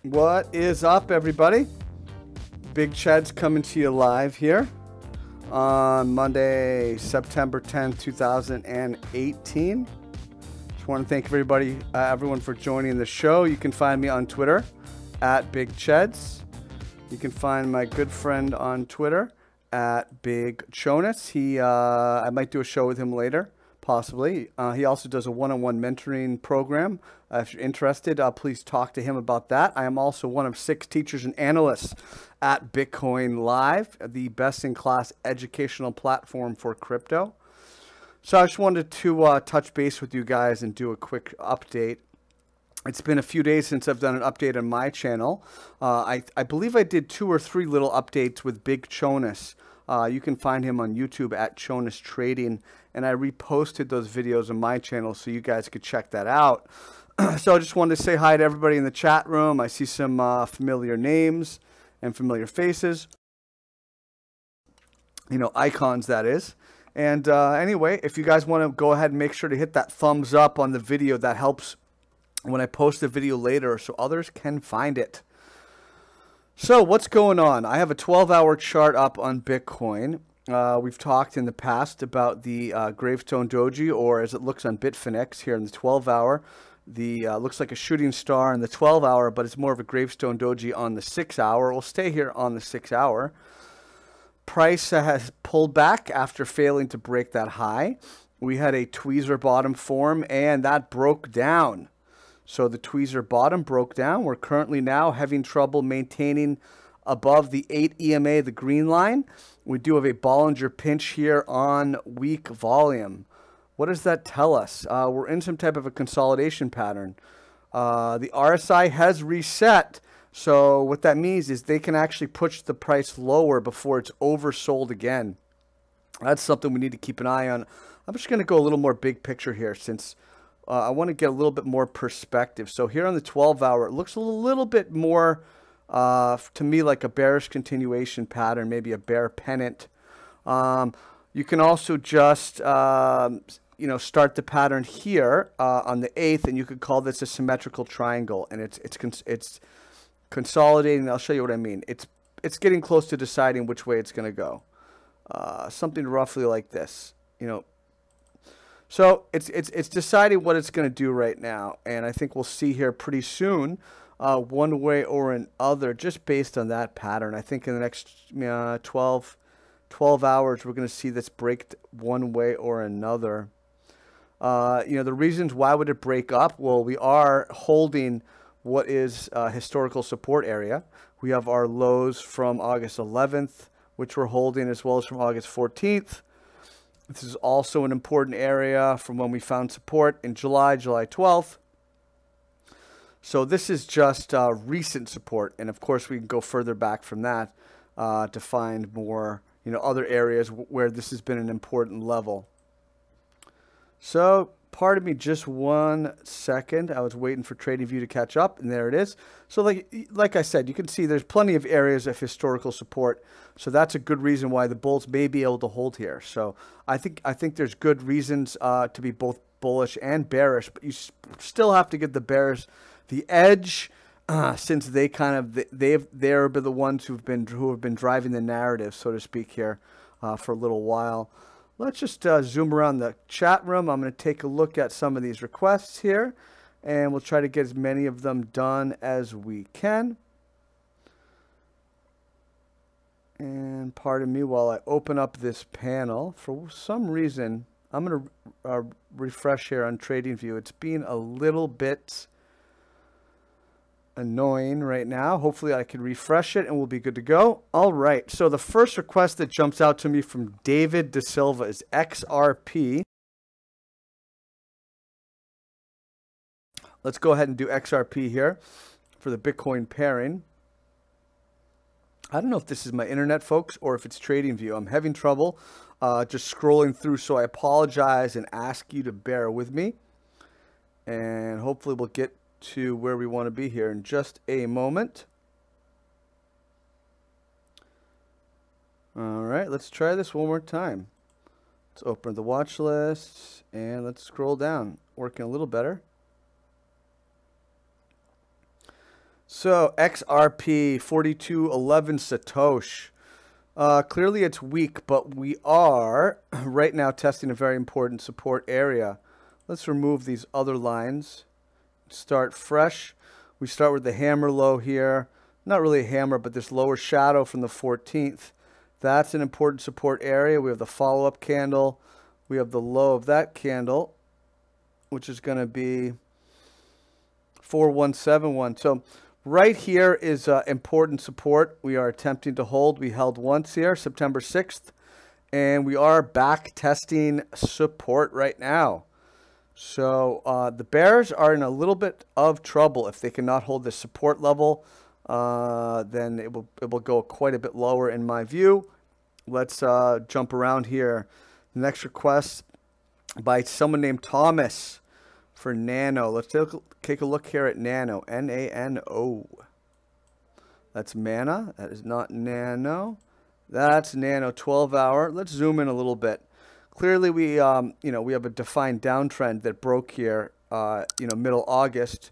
What is up, everybody? Big Cheds coming to you live here on Monday, September 10th, 2018. Just want to thank everyone for joining the show. You can find me on Twitter at Big Cheds. You can find my good friend on Twitter at Big Jonas. I might do a show with him later, possibly. He also does a one-on-one mentoring program. If you're interested, please talk to him about that. I am also one of 6 teachers and analysts at Bitcoin Live, the best-in-class educational platform for crypto. So I just wanted to touch base with you guys and do a quick update. It's been a few days since I've done an update on my channel. I believe I did 2 or 3 little updates with Big Jonas. You can find him on YouTube at Jonas Trading, and I reposted those videos on my channel so you guys could check that out. So I just wanted to say hi to everybody in the chat room. I see some familiar names and familiar faces. You know, icons, that is. And anyway, if you guys want to go ahead and make sure to hit that thumbs up on the video, that helps when I post the video later so others can find it. So what's going on? I have a 12-hour chart up on Bitcoin. We've talked in the past about the gravestone doji, or as it looks on Bitfinex here in the 12-hour. Looks like a shooting star in the 12-hour, but it's more of a gravestone doji on the 6-hour. We'll stay here on the 6-hour. Price has pulled back after failing to break that high. We had a tweezer bottom form, and that broke down. So the tweezer bottom broke down. We're currently now having trouble maintaining above the 8 EMA, the green line. We do have a Bollinger pinch here on weak volume. What does that tell us? We're in some type of a consolidation pattern. The RSI has reset. So what that means is they can actually push the price lower before it's oversold again. That's something we need to keep an eye on. I'm just going to go a little more big picture here since I want to get a little bit more perspective. So here on the 12-hour, it looks a little bit more to me like a bearish continuation pattern, maybe a bear pennant. You can also just start the pattern here on the 8th, and you could call this a symmetrical triangle, and it's consolidating. I'll show you what I mean. It's getting close to deciding which way it's going to go. Something roughly like this, So it's deciding what it's going to do right now, and I think we'll see here pretty soon one way or another just based on that pattern. I think in the next 12 hours we're going to see this break one way or another. The reasons why would it break up? Well, we are holding what is a historical support area. We have our lows from August 11th, which we're holding, as well as from August 14th. This is also an important area from when we found support in July 12th. So this is just recent support. And of course, we can go further back from that to find more, other areas where this has been an important level. So pardon me just 1 second. I was waiting for TradingView to catch up, and there it is. So like I said, you can see there's plenty of areas of historical support. So that's a good reason why the bulls may be able to hold here. So I think there's good reasons to be both bullish and bearish, but you still have to give the bears the edge since they're the ones who have been driving the narrative, so to speak, here for a little while. Let's just zoom around the chat room. I'm going to take a look at some of these requests here, and we'll try to get as many of them done as we can. And pardon me while I open up this panel. For some reason, I'm going to refresh here on TradingView. It's being a little bit annoying right now. Hopefully I can refresh it and we'll be good to go. All right, so the first request that jumps out to me from David De Silva is XRP. Let's go ahead and do XRP here for the Bitcoin pairing. I don't know if this is my internet, folks, or if it's TradingView. I'm having trouble just scrolling through, so I apologize and ask you to bear with me. And hopefully we'll get to where we want to be here in just a moment. All right, let's try this one more time. Let's open the watch list and let's scroll down. Working a little better. So XRP 4211 Satoshi. Clearly it's weak, but we are right now testing a very important support area. Let's remove these other lines. Start fresh. We start with the hammer low here. Not really a hammer, but this lower shadow from the 14th. That's an important support area. We have the follow-up candle. We have the low of that candle, which is going to be 4171. So right here is important support we are attempting to hold. We held once here, September 6th, and we are back testing support right now. So the bears are in a little bit of trouble. If they cannot hold this support level, then it will go quite a bit lower in my view. Let's jump around here. The next request by someone named Thomas for NANO. Let's take a look here at NANO. N-A-N-O. That's mana. That is not nano. That's NANO 12-hour. Let's zoom in a little bit. Clearly, we we have a defined downtrend that broke here, middle August,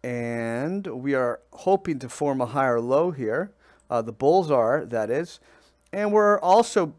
and we are hoping to form a higher low here. The bulls are, that is, and we're also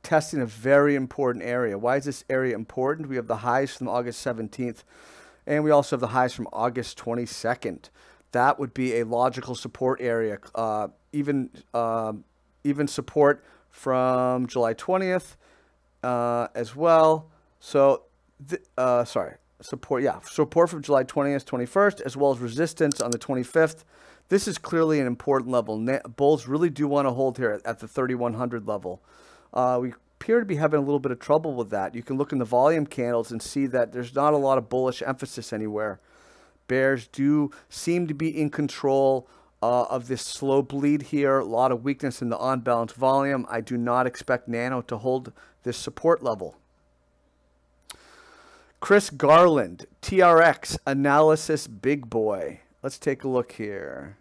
testing a very important area. Why is this area important? We have the highs from August 17th, and we also have the highs from August 22nd. That would be a logical support area. Even support from July 20th. As well. So, support from July 20th, 21st, as well as resistance on the 25th. This is clearly an important level. Bulls really do want to hold here at the 3100 level. We appear to be having a little bit of trouble with that. You can look in the volume candles and see that there's not a lot of bullish emphasis anywhere. Bears do seem to be in control of this slow bleed here. A lot of weakness in the on-balance volume. I do not expect NANO to hold this support level. Chris Garland, TRX analysis big boy. Let's take a look here.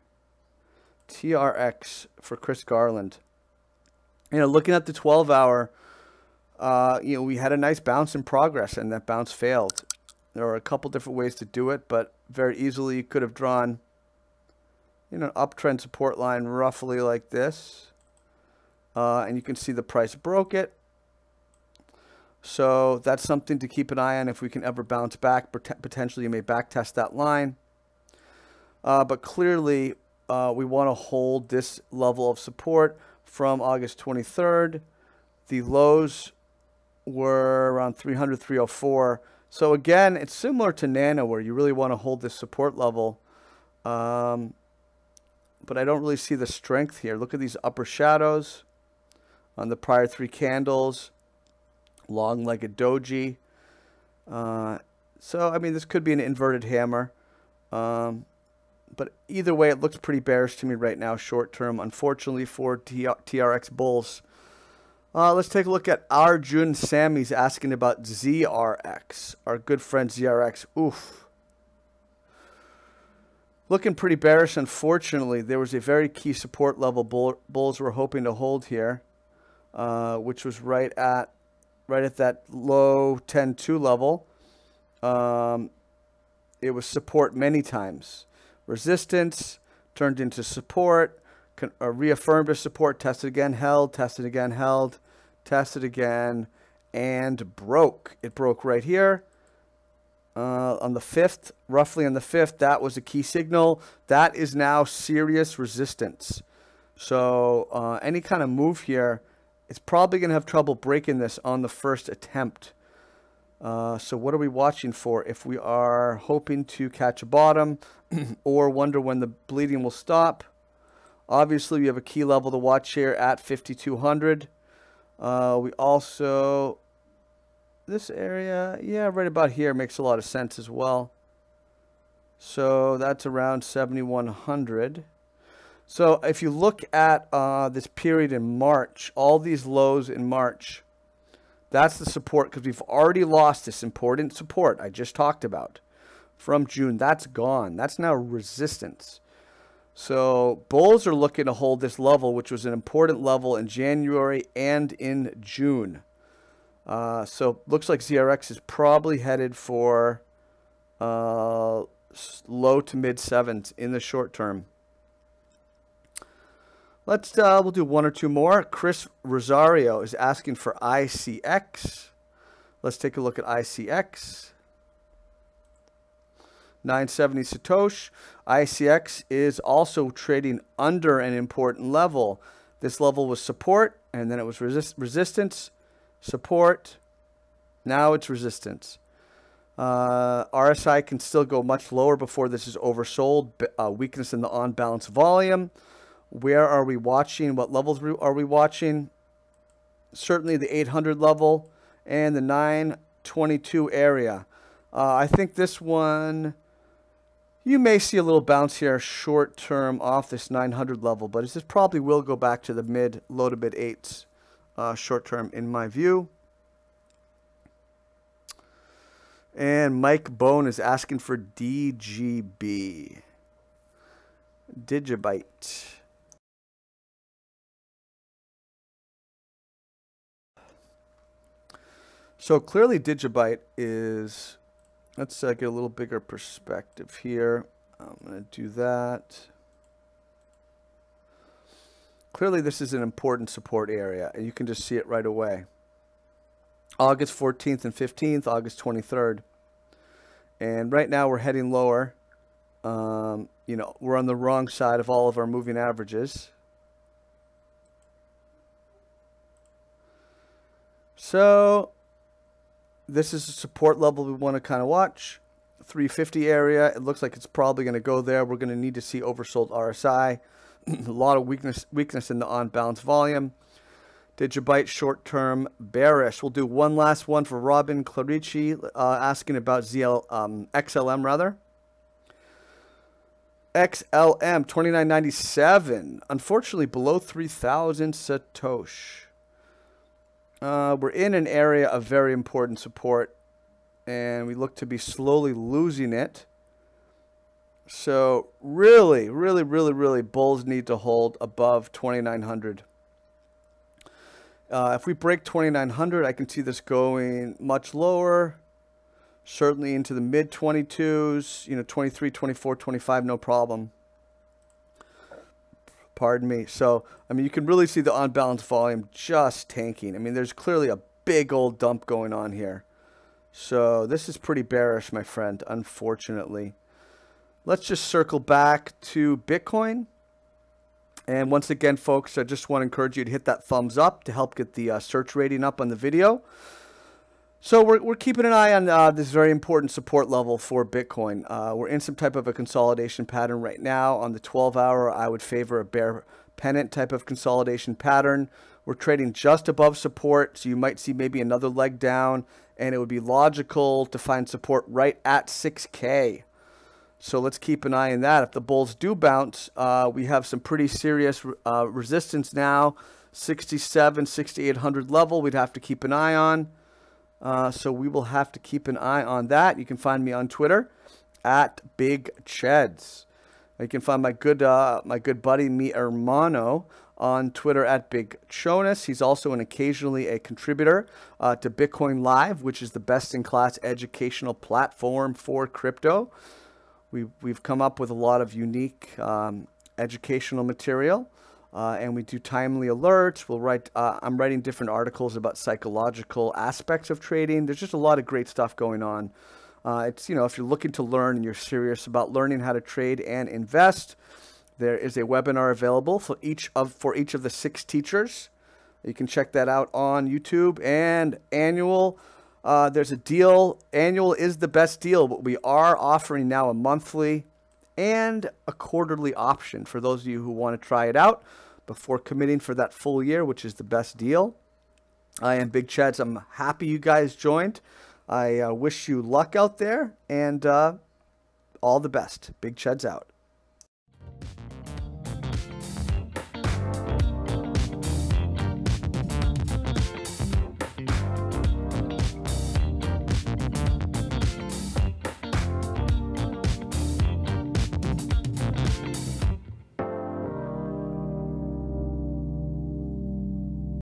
TRX for Chris Garland. Looking at the 12-hour, we had a nice bounce in progress, and that bounce failed. There are a couple different ways to do it, but very easily you could have drawn an uptrend support line roughly like this. And you can see the price broke it. So that's something to keep an eye on if we can ever bounce back. Potentially you may back test that line. But clearly we want to hold this level of support from August 23rd. The lows were around 300, 304. So again, it's similar to NANO where you really want to hold this support level. But I don't really see the strength here. Look at these upper shadows on the prior three candles. Long-legged doji. So, I mean, this could be an inverted hammer. But either way, it looks pretty bearish to me right now, short term, unfortunately, for TRX bulls. Let's take a look at Arjun Sammy's asking about ZRX. Our good friend ZRX. Oof. Looking pretty bearish, unfortunately. There was a very key support level bulls were hoping to hold here, which was right at that low 10-2 level. It was support many times. Resistance turned into support, reaffirmed as support, tested again, held, tested again, held, tested again, and broke. It broke right here. On the 5th, roughly on the 5th, that was a key signal. That is now serious resistance. So any kind of move here, it's probably going to have trouble breaking this on the first attempt. So what are we watching for? If we are hoping to catch a bottom or wonder when the bleeding will stop, obviously we have a key level to watch here at 5,200. We also... This area, yeah, right about here makes a lot of sense as well. So that's around 7,100. So if you look at this period in March, all these lows in March, that's the support because we've already lost this important support I just talked about from June. That's gone. That's now resistance. So bulls are looking to hold this level, which was an important level in January and in June. So looks like ZRX is probably headed for low to mid 7s in the short term. We'll do one or two more. Chris Rosario is asking for ICX. Let's take a look at ICX. 970 Satoshi. ICX is also trading under an important level. This level was support, and then it was resistance, support. Now it's resistance. RSI can still go much lower before this is oversold. Weakness in the on-balance volume. Where are we watching? What levels are we watching? Certainly the 800 level and the 922 area. I think this one, you may see a little bounce here short term off this 900 level, but this probably will go back to the low to mid 8s short term in my view. And Mike Bone is asking for DGB. Digibyte. So clearly Digibyte is, let's get a little bigger perspective here. I'm going to do that. Clearly this is an important support area, and you can just see it right away. August 14th and 15th, August 23rd. And right now we're heading lower. You know, we're on the wrong side of all of our moving averages. So this is a support level we want to kind of watch. 350 area. It looks like it's probably going to go there. We're going to need to see oversold RSI. A lot of weakness in the on-balance volume. Digibyte short-term bearish. We'll do one last one for Robin Clarici, asking about XLM rather. XLM 29.97. Unfortunately, below 3,000 Satoshi. We're in an area of very important support, and we look to be slowly losing it. So really, bulls need to hold above 2,900. If we break 2,900, I can see this going much lower, certainly into the mid 22s, you know, 23, 24, 25, no problem. Pardon me. So, I mean, you can really see the on-balance volume just tanking. I mean, there's clearly a big old dump going on here. So this is pretty bearish, my friend, unfortunately. Let's just circle back to Bitcoin. And once again, folks, I just want to encourage you to hit that thumbs up to help get the search rating up on the video. So we're keeping an eye on this very important support level for Bitcoin. We're in some type of a consolidation pattern right now. On the 12-hour, I would favor a bear pennant type of consolidation pattern. We're trading just above support, so you might see maybe another leg down, and it would be logical to find support right at 6K. So let's keep an eye on that. If the bulls do bounce, we have some pretty serious resistance now. 67, 6,800 level we'd have to keep an eye on. So we will have to keep an eye on that. You can find me on Twitter at Big Cheds. You can find my good buddy Mi Hermano on Twitter at Big Chonas. He's also occasionally a contributor to Bitcoin Live, which is the best-in-class educational platform for crypto. We've come up with a lot of unique educational material, and we do timely alerts. I'm writing different articles about psychological aspects of trading. There's just a lot of great stuff going on. It's, you know, if you're looking to learn and you're serious about learning how to trade and invest, there is a webinar available for each of the 6 teachers. You can check that out on YouTube. And annual. There's a deal. Annual is the best deal, but we are offering now a monthly and a quarterly option for those of you who want to try it out before committing for that full year, which is the best deal. I am Big Cheds. I'm happy you guys joined. I wish you luck out there, and all the best. Big Cheds out.